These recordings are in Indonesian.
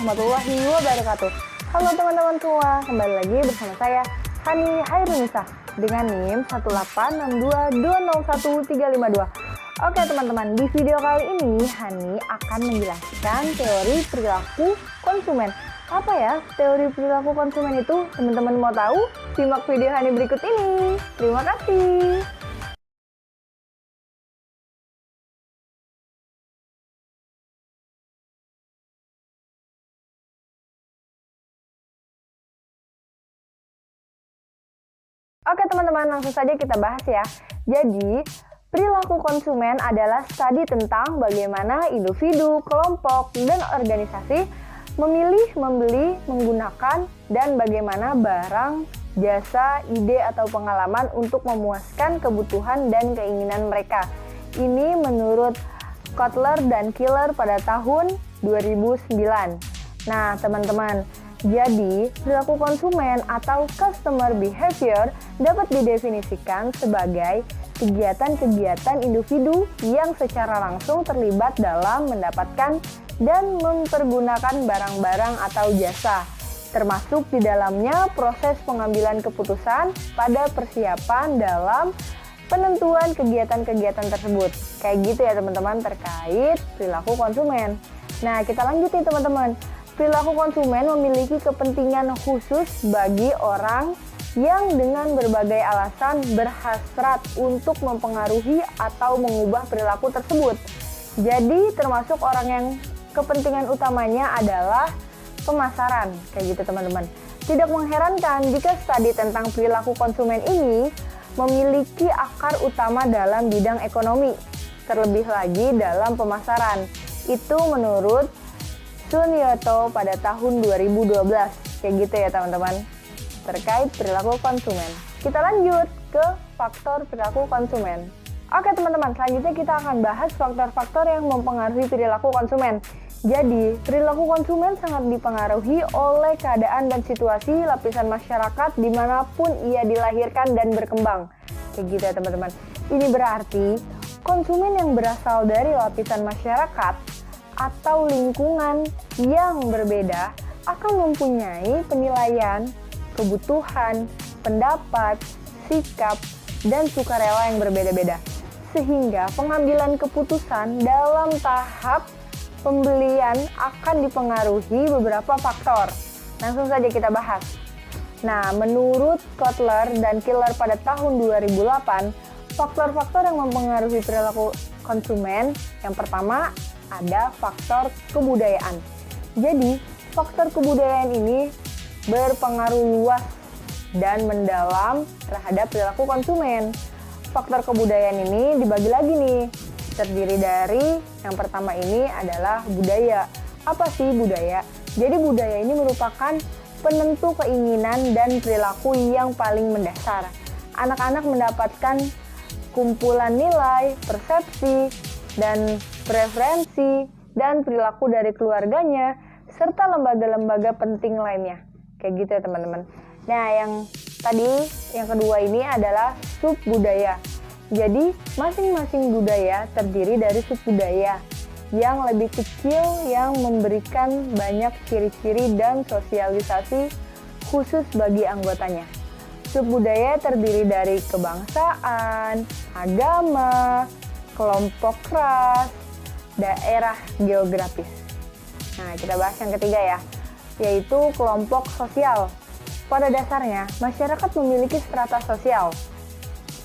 warahmatullahi wabarakatuh. Halo teman-teman semua, kembali lagi bersama saya Hani Hairunisa dengan NIM 18622015352. Oke teman-teman, di video kali ini Hani akan menjelaskan teori perilaku konsumen. Apa ya teori perilaku konsumen itu? Teman-teman mau tahu? Simak video Hani berikut ini. Terima kasih. Oke teman-teman, langsung saja kita bahas ya. Jadi, perilaku konsumen adalah studi tentang bagaimana individu, kelompok, dan organisasi memilih, membeli, menggunakan, dan bagaimana barang, jasa, ide, atau pengalaman untuk memuaskan kebutuhan dan keinginan mereka. Ini menurut Kotler dan Killer pada tahun 2009. Nah, teman-teman, jadi, perilaku konsumen atau customer behavior dapat didefinisikan sebagai kegiatan-kegiatan individu yang secara langsung terlibat dalam mendapatkan dan mempergunakan barang-barang atau jasa, termasuk di dalamnya proses pengambilan keputusan pada persiapan dalam penentuan kegiatan-kegiatan tersebut. Kayak gitu ya teman-teman terkait perilaku konsumen. Nah, kita lanjut nih teman-teman. Perilaku konsumen memiliki kepentingan khusus bagi orang yang dengan berbagai alasan berhasrat untuk mempengaruhi atau mengubah perilaku tersebut. Jadi termasuk orang yang kepentingan utamanya adalah pemasaran, kayak gitu teman-teman. Tidak mengherankan jika studi tentang perilaku konsumen ini memiliki akar utama dalam bidang ekonomi, terlebih lagi dalam pemasaran. Itu menurut Sunyoto pada tahun 2012, kayak gitu ya teman-teman, terkait perilaku konsumen. Kita lanjut ke faktor perilaku konsumen. Oke teman-teman, selanjutnya kita akan bahas faktor-faktor yang mempengaruhi perilaku konsumen. Jadi, perilaku konsumen sangat dipengaruhi oleh keadaan dan situasi lapisan masyarakat dimanapun ia dilahirkan dan berkembang. Kayak gitu ya teman-teman. Ini berarti, konsumen yang berasal dari lapisan masyarakat atau lingkungan yang berbeda akan mempunyai penilaian, kebutuhan, pendapat, sikap, dan sukarela yang berbeda-beda. Sehingga pengambilan keputusan dalam tahap pembelian akan dipengaruhi beberapa faktor. Langsung saja kita bahas. Nah, menurut Kotler dan Killer pada tahun 2008, faktor-faktor yang mempengaruhi perilaku konsumen yang pertama ada faktor kebudayaan. Jadi, faktor kebudayaan ini berpengaruh luas dan mendalam terhadap perilaku konsumen. Faktor kebudayaan ini dibagi lagi nih, terdiri dari yang pertama ini adalah budaya. Apa sih budaya? Jadi budaya ini merupakan penentu keinginan dan perilaku yang paling mendasar. Anak-anak mendapatkan kumpulan nilai, persepsi, dan preferensi dan perilaku dari keluarganya serta lembaga-lembaga penting lainnya. Kayak gitu ya teman-teman. Nah, yang kedua ini adalah sub budaya. Jadi, masing-masing budaya terdiri dari sub budaya yang lebih kecil yang memberikan banyak ciri-ciri dan sosialisasi khusus bagi anggotanya. Sub budaya terdiri dari kebangsaan, agama, kelompok ras, daerah geografis. Nah, kita bahas yang ketiga ya, yaitu kelompok sosial. Pada dasarnya, masyarakat memiliki strata sosial.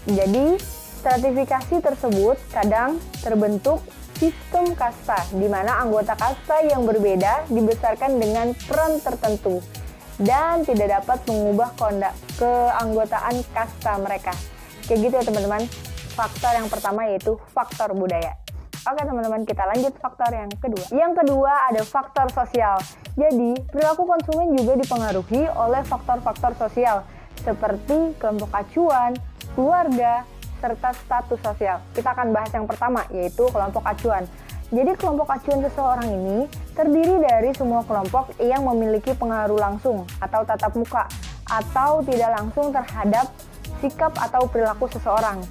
Jadi, stratifikasi tersebut kadang terbentuk sistem kasta, di mana anggota kasta yang berbeda dibesarkan dengan peran tertentu dan tidak dapat mengubah keanggotaan kasta mereka. Kayak gitu ya teman-teman. Faktor yang pertama yaitu faktor budaya. Oke teman-teman, kita lanjut faktor yang kedua. Yang kedua ada faktor sosial. Jadi, perilaku konsumen juga dipengaruhi oleh faktor-faktor sosial seperti kelompok acuan, keluarga, serta status sosial. Kita akan bahas yang pertama yaitu kelompok acuan. Jadi, kelompok acuan seseorang ini terdiri dari semua kelompok yang memiliki pengaruh langsung atau tatap muka atau tidak langsung terhadap sikap atau perilaku seseorang.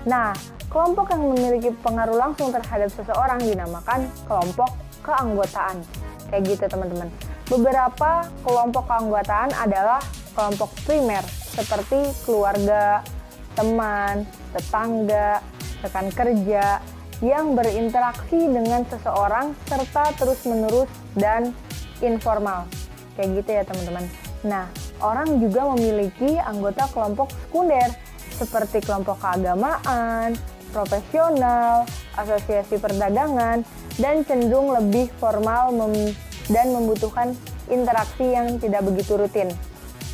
Nah, kelompok yang memiliki pengaruh langsung terhadap seseorang dinamakan kelompok keanggotaan. Kayak gitu teman-teman. Beberapa kelompok keanggotaan adalah kelompok primer seperti keluarga, teman, tetangga, rekan kerja yang berinteraksi dengan seseorang serta terus-menerus dan informal. Kayak gitu ya teman-teman. Nah, orang juga memiliki anggota kelompok sekunder seperti kelompok keagamaan, profesional, asosiasi perdagangan, dan cenderung lebih formal dan membutuhkan interaksi yang tidak begitu rutin.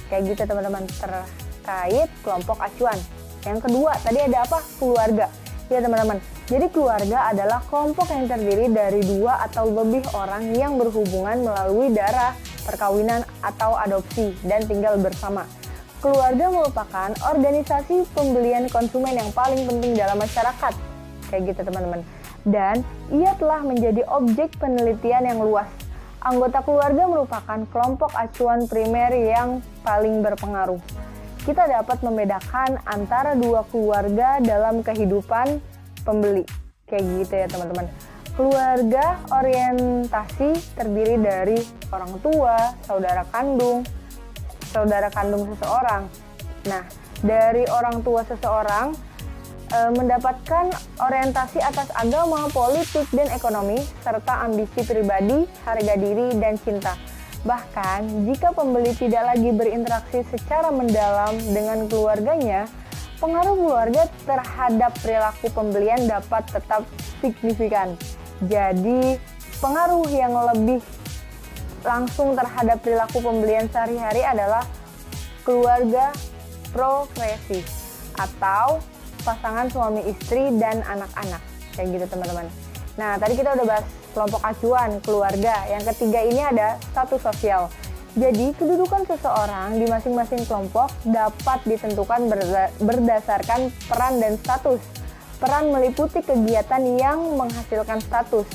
Kayak gitu teman-teman, terkait kelompok acuan. Yang kedua, tadi ada apa? Keluarga. Ya teman-teman, jadi keluarga adalah kelompok yang terdiri dari 2 atau lebih orang yang berhubungan melalui darah, perkawinan, atau adopsi, dan tinggal bersama. Keluarga merupakan organisasi pembelian konsumen yang paling penting dalam masyarakat. Kayak gitu teman-teman. Dan ia telah menjadi objek penelitian yang luas. Anggota keluarga merupakan kelompok acuan primer yang paling berpengaruh. Kita dapat membedakan antara 2 keluarga dalam kehidupan pembeli. Kayak gitu ya teman-teman. Keluarga orientasi terdiri dari orang tua, saudara kandung seseorang. Nah, dari orang tua seseorang mendapatkan orientasi atas agama, politik, dan ekonomi, serta ambisi pribadi, harga diri, dan cinta. Bahkan, jika pembeli tidak lagi berinteraksi secara mendalam dengan keluarganya, pengaruh keluarga terhadap perilaku pembelian dapat tetap signifikan. Jadi, pengaruh yang lebih langsung terhadap perilaku pembelian sehari-hari adalah keluarga progresif atau pasangan suami istri dan anak-anak. Kayak gitu teman-teman. Nah, tadi kita udah bahas kelompok acuan, keluarga. Yang ketiga ini ada status sosial. Jadi, kedudukan seseorang di masing-masing kelompok dapat ditentukan berdasarkan peran dan status. Peran meliputi kegiatan yang menghasilkan status.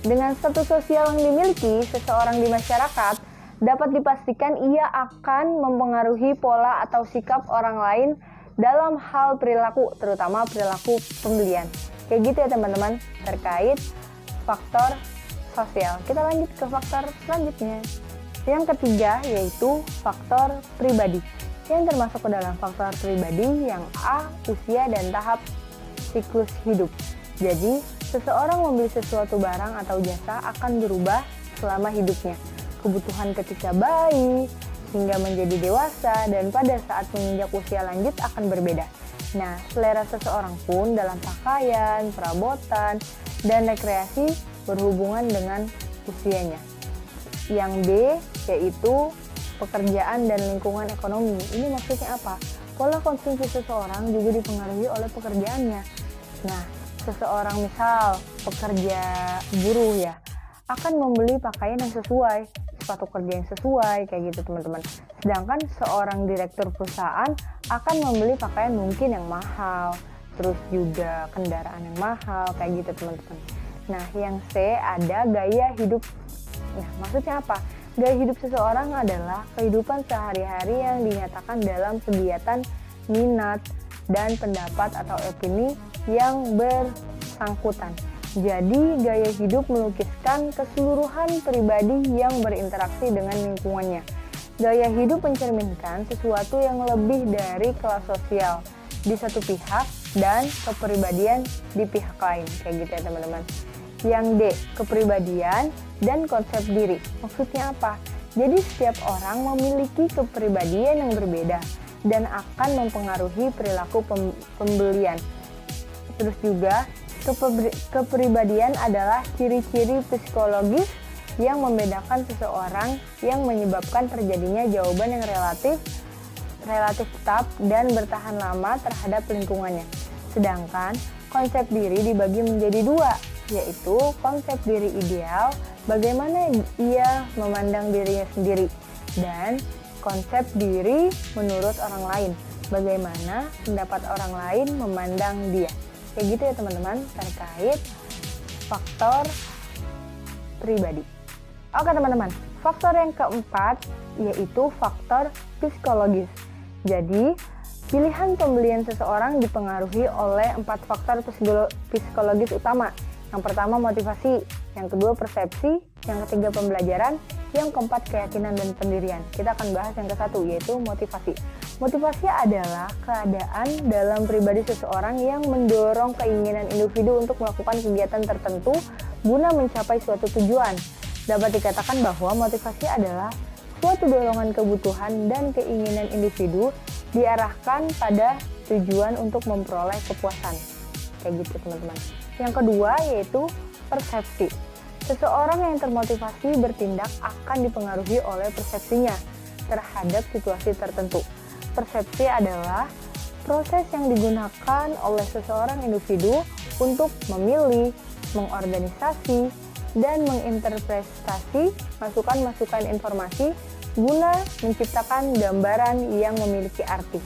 Dengan status sosial yang dimiliki seseorang di masyarakat, dapat dipastikan ia akan mempengaruhi pola atau sikap orang lain dalam hal perilaku, terutama perilaku pembelian. Kayak gitu ya teman-teman, terkait faktor sosial. Kita lanjut ke faktor selanjutnya. Yang ketiga yaitu faktor pribadi, yang termasuk ke dalam faktor pribadi yang A, usia dan tahap siklus hidup. Jadi, seseorang membeli sesuatu barang atau jasa akan berubah selama hidupnya. Kebutuhan ketika bayi hingga menjadi dewasa dan pada saat menginjak usia lanjut akan berbeda. Nah, selera seseorang pun dalam pakaian, perabotan, dan rekreasi berhubungan dengan usianya. Yang B yaitu pekerjaan dan lingkungan ekonomi. Ini maksudnya apa? Pola konsumsi seseorang juga dipengaruhi oleh pekerjaannya. Nah, seseorang misal pekerja buruh ya, akan membeli pakaian yang sesuai, sepatu kerja yang sesuai, kayak gitu teman-teman. Sedangkan seorang direktur perusahaan akan membeli pakaian mungkin yang mahal, terus juga kendaraan yang mahal, kayak gitu teman-teman. Nah, yang C ada gaya hidup. Nah, maksudnya apa? Gaya hidup seseorang adalah kehidupan sehari-hari yang dinyatakan dalam kegiatan, minat, dan pendapat atau opini yang bersangkutan. Jadi, gaya hidup melukiskan keseluruhan pribadi yang berinteraksi dengan lingkungannya. Gaya hidup mencerminkan sesuatu yang lebih dari kelas sosial di satu pihak dan kepribadian di pihak lain. Kayak gitu ya teman-teman. Yang D, kepribadian dan konsep diri. Maksudnya apa? Jadi setiap orang memiliki kepribadian yang berbeda dan akan mempengaruhi perilaku pembelian. Terus juga kepribadian adalah ciri-ciri psikologis yang membedakan seseorang yang menyebabkan terjadinya jawaban yang relatif tetap dan bertahan lama terhadap lingkungannya. Sedangkan konsep diri dibagi menjadi 2, yaitu konsep diri ideal, bagaimana ia memandang dirinya sendiri, dan konsep diri menurut orang lain, bagaimana pendapat orang lain memandang dia. Kayak gitu ya teman-teman, terkait faktor pribadi. Oke teman-teman, faktor yang keempat yaitu faktor psikologis. Jadi, pilihan pembelian seseorang dipengaruhi oleh 4 faktor psikologis utama. Yang pertama motivasi, Yang kedua persepsi, yang ketiga pembelajaran, yang keempat keyakinan dan pendirian. Kita akan bahas yang ke-1 yaitu motivasi. Motivasi adalah keadaan dalam pribadi seseorang yang mendorong keinginan individu untuk melakukan kegiatan tertentu guna mencapai suatu tujuan. Dapat dikatakan bahwa motivasi adalah suatu dorongan kebutuhan dan keinginan individu diarahkan pada tujuan untuk memperoleh kepuasan. Kayak gitu teman-teman. Yang kedua yaitu persepsi. Seseorang yang termotivasi bertindak akan dipengaruhi oleh persepsinya terhadap situasi tertentu. Persepsi adalah proses yang digunakan oleh seseorang individu untuk memilih, mengorganisasi, dan menginterpretasi masukan-masukan informasi guna menciptakan gambaran yang memiliki arti.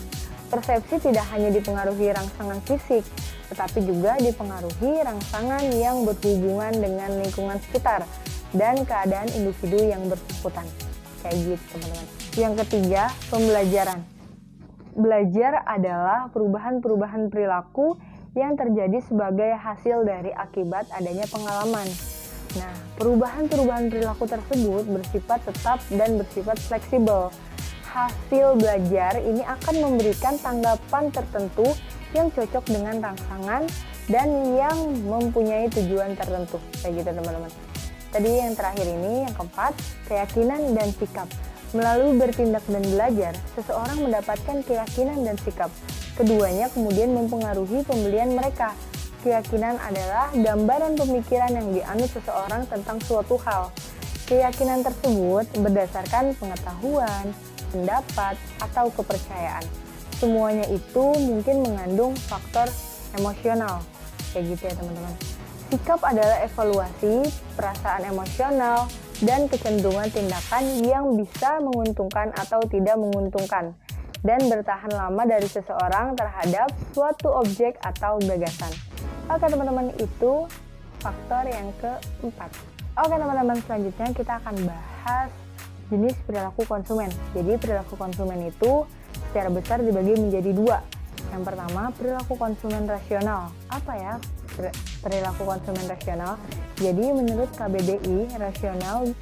Persepsi tidak hanya dipengaruhi rangsangan fisik, tetapi juga dipengaruhi rangsangan yang berhubungan dengan lingkungan sekitar dan keadaan individu yang bersangkutan. Kayak gitu teman-teman. Yang ketiga, pembelajaran. Belajar adalah perubahan-perubahan perilaku yang terjadi sebagai hasil dari akibat adanya pengalaman. Nah, perubahan-perubahan perilaku tersebut bersifat tetap dan bersifat fleksibel. Hasil belajar ini akan memberikan tanggapan tertentu yang cocok dengan rangsangan dan yang mempunyai tujuan tertentu. Kayak gitu teman-teman. Tadi yang terakhir ini, yang keempat, keyakinan dan sikap. Melalui bertindak dan belajar, seseorang mendapatkan keyakinan dan sikap. Keduanya kemudian mempengaruhi pembelian mereka. Keyakinan adalah gambaran pemikiran yang dianut seseorang tentang suatu hal. Keyakinan tersebut berdasarkan pengetahuan, pendapat, atau kepercayaan. Semuanya itu mungkin mengandung faktor emosional. Kayak gitu ya teman-teman. Sikap adalah evaluasi, perasaan emosional, dan kecenderungan tindakan yang bisa menguntungkan atau tidak menguntungkan dan bertahan lama dari seseorang terhadap suatu objek atau gagasan. Oke teman-teman, itu faktor yang keempat. Oke teman-teman, selanjutnya kita akan bahas jenis perilaku konsumen. Jadi perilaku konsumen itu secara besar dibagi menjadi dua. Yang pertama, perilaku konsumen rasional. Apa ya perilaku konsumen rasional? Jadi menurut KBBI, rasional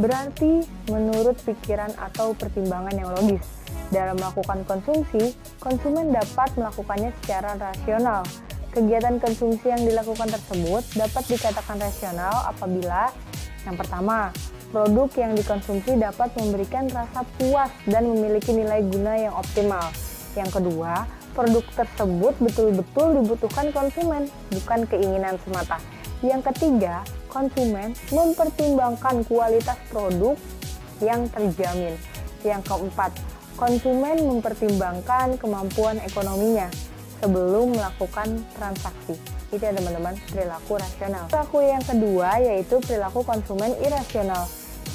berarti menurut pikiran atau pertimbangan yang logis. Dalam melakukan konsumsi, konsumen dapat melakukannya secara rasional. Kegiatan konsumsi yang dilakukan tersebut dapat dikatakan rasional apabila yang pertama, produk yang dikonsumsi dapat memberikan rasa puas dan memiliki nilai guna yang optimal. Yang kedua, produk tersebut betul-betul dibutuhkan konsumen, bukan keinginan semata. Yang ketiga, konsumen mempertimbangkan kualitas produk yang terjamin. Yang keempat, konsumen mempertimbangkan kemampuan ekonominya sebelum melakukan transaksi. Itu ya teman-teman, perilaku rasional. Perilaku yang kedua yaitu perilaku konsumen irasional.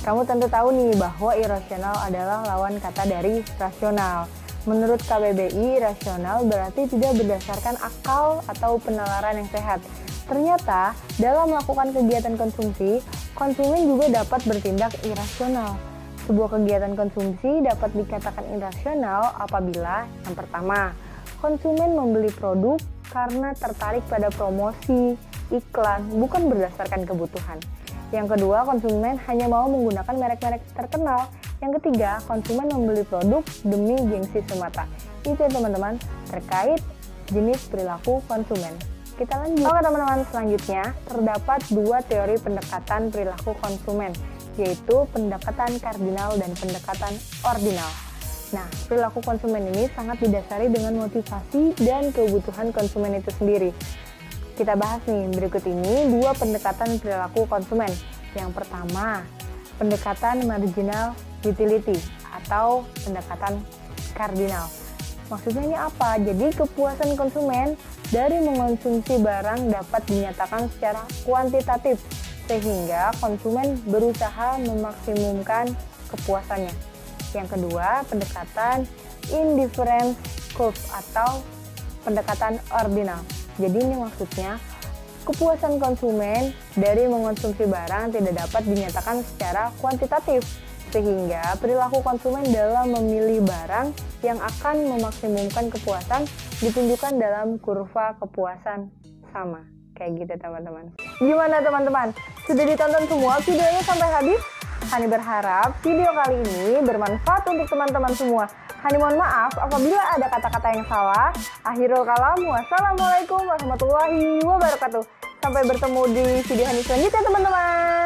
Kamu tentu tahu nih bahwa irasional adalah lawan kata dari rasional. Menurut KBBI, rasional berarti tidak berdasarkan akal atau penalaran yang sehat. Ternyata, dalam melakukan kegiatan konsumsi, konsumen juga dapat bertindak irasional. Sebuah kegiatan konsumsi dapat dikatakan irasional apabila yang pertama, konsumen membeli produk karena tertarik pada promosi, iklan, bukan berdasarkan kebutuhan. Yang kedua, konsumen hanya mau menggunakan merek-merek terkenal. Yang ketiga, konsumen membeli produk demi gengsi semata. Itu ya teman-teman, terkait jenis perilaku konsumen. Kita lanjut. Oke teman-teman, selanjutnya terdapat dua teori pendekatan perilaku konsumen, yaitu pendekatan kardinal dan pendekatan ordinal. Nah, perilaku konsumen ini sangat didasari dengan motivasi dan kebutuhan konsumen itu sendiri. Kita bahas nih, berikut ini dua pendekatan perilaku konsumen. Yang pertama, pendekatan marginal utility atau pendekatan kardinal. Maksudnya ini apa? Jadi kepuasan konsumen dari mengonsumsi barang dapat dinyatakan secara kuantitatif, sehingga konsumen berusaha memaksimumkan kepuasannya. Yang kedua, pendekatan indifference curve atau pendekatan ordinal. Jadi ini maksudnya kepuasan konsumen dari mengonsumsi barang tidak dapat dinyatakan secara kuantitatif, sehingga perilaku konsumen dalam memilih barang yang akan memaksimumkan kepuasan ditunjukkan dalam kurva kepuasan sama. Kayak gitu teman-teman. Gimana teman-teman? Sudah ditonton semua videonya sampai habis? Hani berharap video kali ini bermanfaat untuk teman-teman semua. Hani mohon maaf apabila ada kata-kata yang salah. Akhirul kalam, wassalamualaikum warahmatullahi wabarakatuh. Sampai bertemu di video Hani selanjutnya teman-teman.